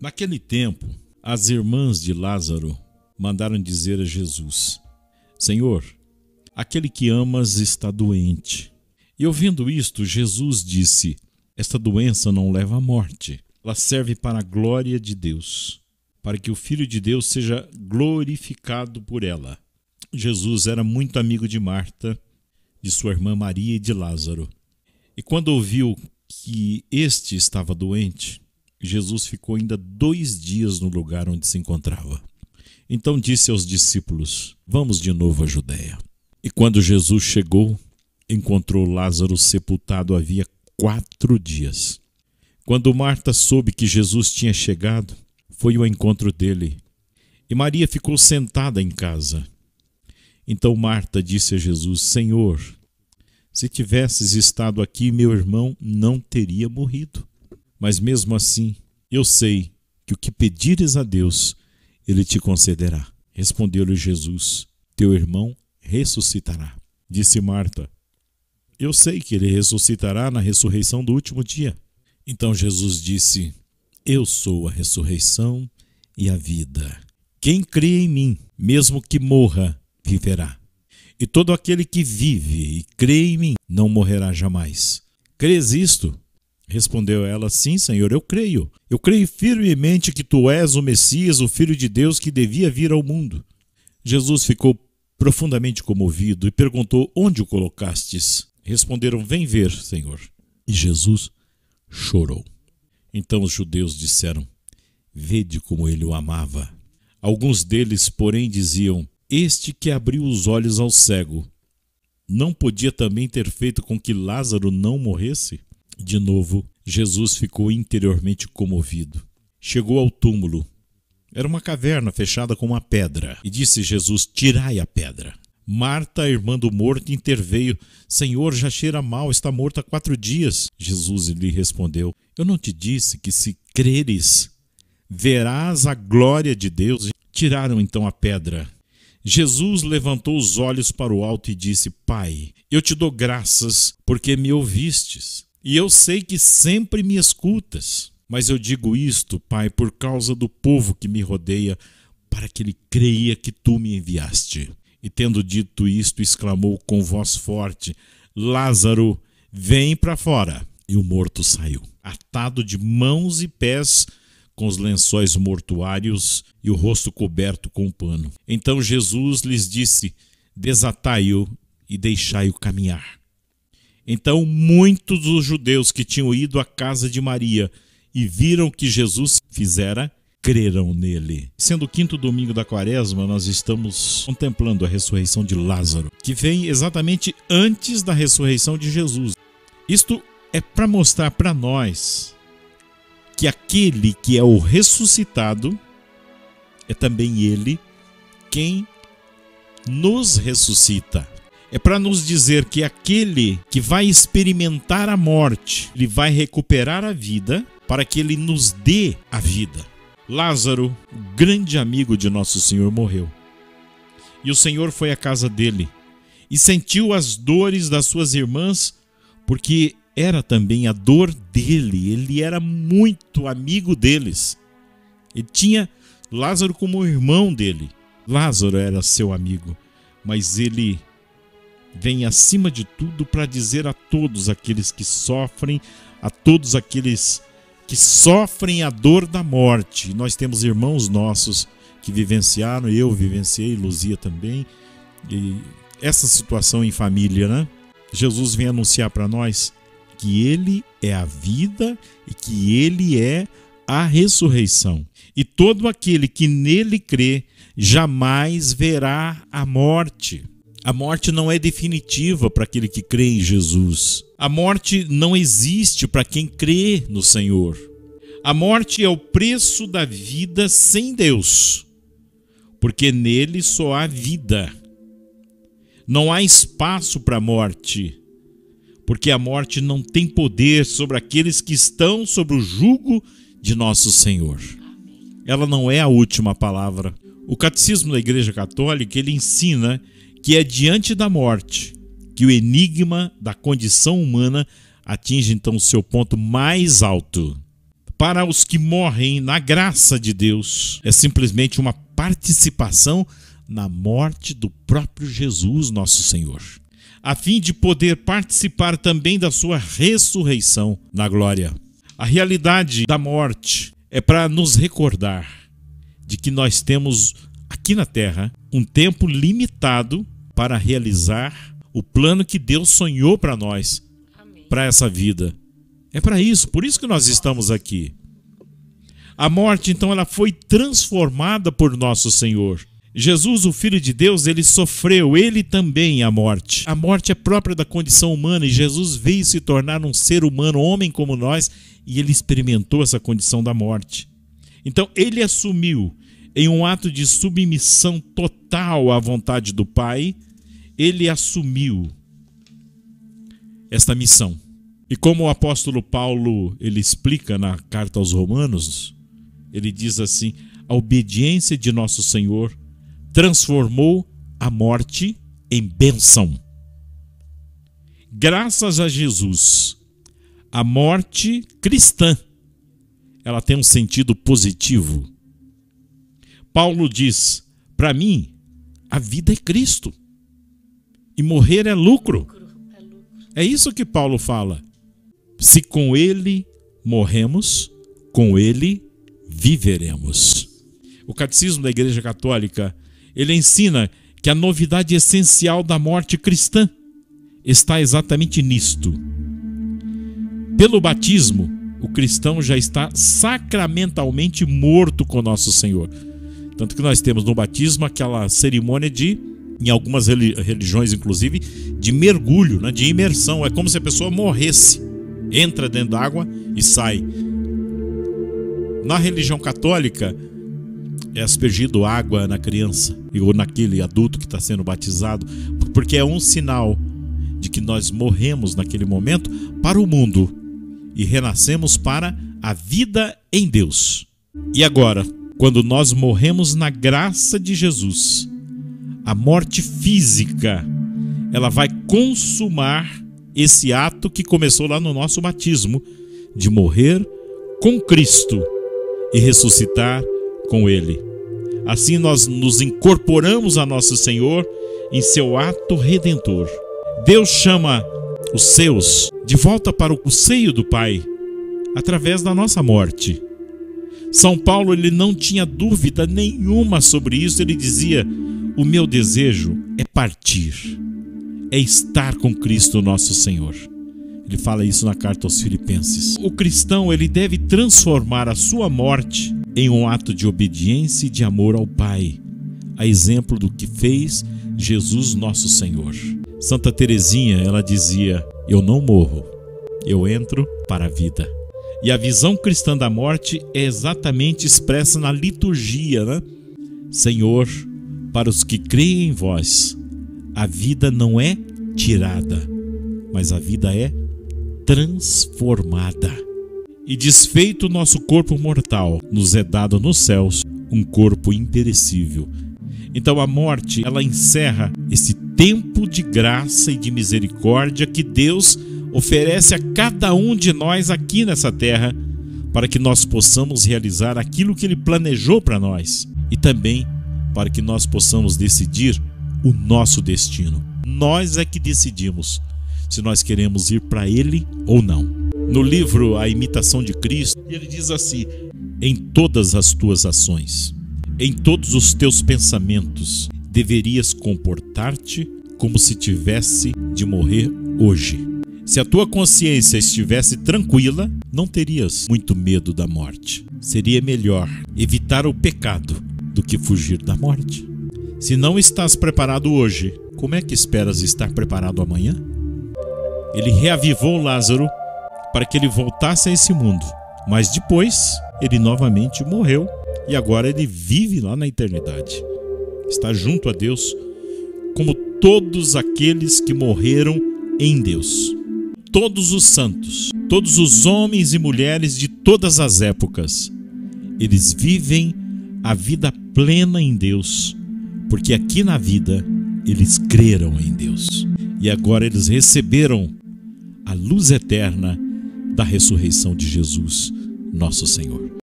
Naquele tempo, as irmãs de Lázaro mandaram dizer a Jesus: Senhor, aquele que amas está doente. E ouvindo isto, Jesus disse: Esta doença não leva à morte. Ela serve para a glória de Deus, para que o Filho de Deus seja glorificado por ela. Jesus era muito amigo de Marta, de sua irmã Maria e de Lázaro. E quando ouviu que este estava doente, Jesus ficou ainda 2 dias no lugar onde se encontrava. Então disse aos discípulos: Vamos de novo à Judéia. E quando Jesus chegou, encontrou Lázaro sepultado havia 4 dias. Quando Marta soube que Jesus tinha chegado, foi ao encontro dele. E Maria ficou sentada em casa. Então Marta disse a Jesus: Senhor, se tivesses estado aqui, meu irmão não teria morrido. Mas mesmo assim, eu sei que o que pedires a Deus, Ele te concederá. Respondeu-lhe Jesus: Teu irmão ressuscitará. Disse Marta: Eu sei que ele ressuscitará na ressurreição do último dia. Então Jesus disse: Eu sou a ressurreição e a vida. Quem crê em mim, mesmo que morra, viverá. E todo aquele que vive e crê em mim não morrerá jamais. Crês isto? Respondeu ela: Sim, Senhor, eu creio. Eu creio firmemente que tu és o Messias, o Filho de Deus que devia vir ao mundo. Jesus ficou profundamente comovido e perguntou: Onde o colocastes? Responderam: Vem ver, Senhor. E Jesus chorou. Então os judeus disseram: Vede como ele o amava. Alguns deles, porém, diziam: Este que abriu os olhos ao cego, não podia também ter feito com que Lázaro não morresse? De novo, Jesus ficou interiormente comovido. Chegou ao túmulo. Era uma caverna fechada com uma pedra. E disse Jesus: Tirai a pedra. Marta, a irmã do morto, interveio: Senhor, já cheira mal, está morto há 4 dias. Jesus lhe respondeu: Eu não te disse que se creres, verás a glória de Deus? Tiraram então a pedra. Jesus levantou os olhos para o alto e disse: Pai, eu te dou graças porque me ouvistes. E eu sei que sempre me escutas. Mas eu digo isto, Pai, por causa do povo que me rodeia, para que ele creia que tu me enviaste. E tendo dito isto, exclamou com voz forte: Lázaro, vem para fora. E o morto saiu, atado de mãos e pés, com os lençóis mortuários e o rosto coberto com um pano. Então Jesus lhes disse: Desatai-o e deixai-o caminhar. Então muitos dos judeus que tinham ido à casa de Maria e viram o que Jesus fizera, creram nele. Sendo o 5º domingo da Quaresma, nós estamos contemplando a ressurreição de Lázaro, que vem exatamente antes da ressurreição de Jesus. Isto é para mostrar para nós que aquele que é o ressuscitado é também ele quem nos ressuscita. É para nos dizer que aquele que vai experimentar a morte, ele vai recuperar a vida para que ele nos dê a vida. Lázaro, o grande amigo de Nosso Senhor, morreu. E o Senhor foi à casa dele e sentiu as dores das suas irmãs, porque era também a dor dele. Ele era muito amigo deles. Ele tinha Lázaro como irmão dele. Lázaro era seu amigo, mas ele vem acima de tudo para dizer a todos aqueles que sofrem, a todos aqueles que sofrem a dor da morte. Nós temos irmãos nossos que vivenciaram, eu vivenciei, Luzia também, e essa situação em família, né? Jesus vem anunciar para nós que Ele é a vida e que Ele é a ressurreição. E todo aquele que nele crê jamais verá a morte. A morte não é definitiva para aquele que crê em Jesus. A morte não existe para quem crê no Senhor. A morte é o preço da vida sem Deus, porque nele só há vida. Não há espaço para a morte, porque a morte não tem poder sobre aqueles que estão sob o jugo de nosso Senhor. Ela não é a última palavra. O Catecismo da Igreja Católica, ele ensina que é diante da morte que o enigma da condição humana atinge então o seu ponto mais alto. A para os que morrem na graça de Deus, é simplesmente uma participação na morte do próprio Jesus, nosso Senhor, a fim de poder participar também da sua ressurreição na glória. A realidade da morte é para nos recordar de que nós temos aqui na terra um tempo limitado para realizar o plano que Deus sonhou para nós, para essa vida. É para isso, por isso que nós estamos aqui. A morte, então, ela foi transformada por nosso Senhor. Jesus, o Filho de Deus, ele sofreu, ele também, a morte. A morte é própria da condição humana e Jesus veio se tornar um ser humano, homem como nós, e ele experimentou essa condição da morte. Então, ele assumiu, em um ato de submissão total à vontade do Pai, ele assumiu esta missão. E como o apóstolo Paulo ele explica na carta aos Romanos, ele diz assim: a obediência de nosso Senhor transformou a morte em bênção. Graças a Jesus, a morte cristã, ela tem um sentido positivo. Paulo diz: para mim, a vida é Cristo e morrer é lucro. É isso que Paulo fala. Se com ele morremos, com ele viveremos. O Catecismo da Igreja Católica, ele ensina que a novidade essencial da morte cristã está exatamente nisto. Pelo batismo, o cristão já está sacramentalmente morto com nosso Senhor. Tanto que nós temos no batismo aquela cerimônia de, em algumas religiões inclusive, de mergulho, né, de imersão. É como se a pessoa morresse. Entra dentro da água e sai. Na religião católica, é aspergido água na criança ou naquele adulto que está sendo batizado, porque é um sinal de que nós morremos naquele momento para o mundo e renascemos para a vida em Deus. E agora, quando nós morremos na graça de Jesus, a morte física, ela vai consumar esse ato que começou lá no nosso batismo, de morrer com Cristo e ressuscitar com Ele. Assim nós nos incorporamos a nosso Senhor em seu ato redentor. Deus chama os seus de volta para o seio do Pai, através da nossa morte. São Paulo, ele não tinha dúvida nenhuma sobre isso. Ele dizia: o meu desejo é partir, é estar com Cristo nosso Senhor. Ele fala isso na carta aos Filipenses. O cristão, ele deve transformar a sua morte em um ato de obediência e de amor ao Pai, a exemplo do que fez Jesus nosso Senhor. Santa Teresinha, ela dizia: eu não morro, eu entro para a vida. E a visão cristã da morte é exatamente expressa na liturgia, né? Senhor, para os que creem em vós, a vida não é tirada, mas a vida é transformada. E desfeito o nosso corpo mortal, nos é dado nos céus um corpo imperecível. Então a morte, ela encerra esse tempo de graça e de misericórdia que Deus oferece a cada um de nós aqui nessa terra, para que nós possamos realizar aquilo que Ele planejou para nós e também para que nós possamos decidir o nosso destino. Nós é que decidimos se nós queremos ir para Ele ou não. No livro A Imitação de Cristo, ele diz assim: em todas as tuas ações, em todos os teus pensamentos, deverias comportar-te como se tivesse de morrer hoje. Se a tua consciência estivesse tranquila, não terias muito medo da morte. Seria melhor evitar o pecado do que fugir da morte. Se não estás preparado hoje, como é que esperas estar preparado amanhã? Ele reavivou Lázaro para que ele voltasse a esse mundo, mas depois ele novamente morreu e agora ele vive lá na eternidade. Está junto a Deus, como todos aqueles que morreram em Deus. Todos os santos, todos os homens e mulheres de todas as épocas, eles vivem a vida plena em Deus, porque aqui na vida eles creram em Deus. E agora eles receberam a luz eterna da ressurreição de Jesus nosso Senhor.